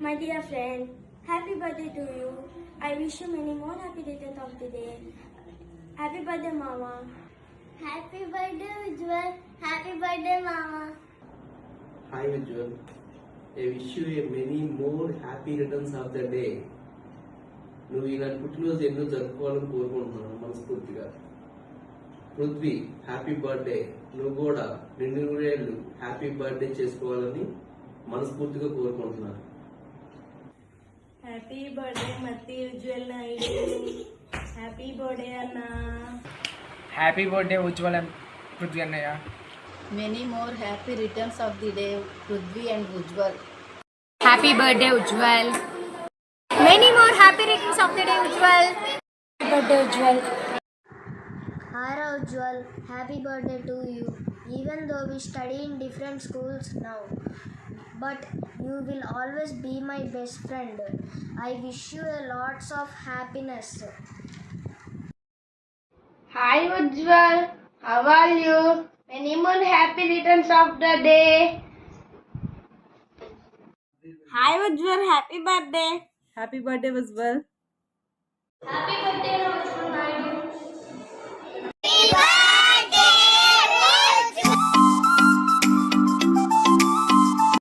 My dear friend, happy birthday to you. I wish you many more happy returns of the day. Happy birthday, Mama. Happy birthday, Ujjwal. Happy birthday, Mama. Hi Ujjwal, I wish you a many more happy returns of the day. నువ్వు ఇలాంటి పుట్టినరోజు ఎన్నో జరుపుకోవాలని కోరుకుంటున్నాను మనస్ఫూర్తిగా. Prithvi happy birthday. నువ్వు కూడా 200 ఏళ్ళు హ్యాపీ బర్త్డే చేసుకోవాలని మనస్ఫూర్తిగా కోరుకుంటున్నాను. Happy birthday Matti Ujwal Naidu. Happy birthday అన్న. Happy birthday Ujwal and Prithvi అన్నయ్య. Many more happy returns of the day, Prithvi and Ujjwal. Happy birthday, Ujjwal. Many more happy returns of the day, Ujjwal. Happy birthday, Ujjwal. Hi Ujjwal, happy birthday to you. Even though we study in different schools now, but you will always be my best friend. I wish you a lots of happiness. Hi Ujjwal, how are you? Many more happy returns of the day. Hi Ujjwal, happy birthday. Happy birthday Ujjwal. Happy birthday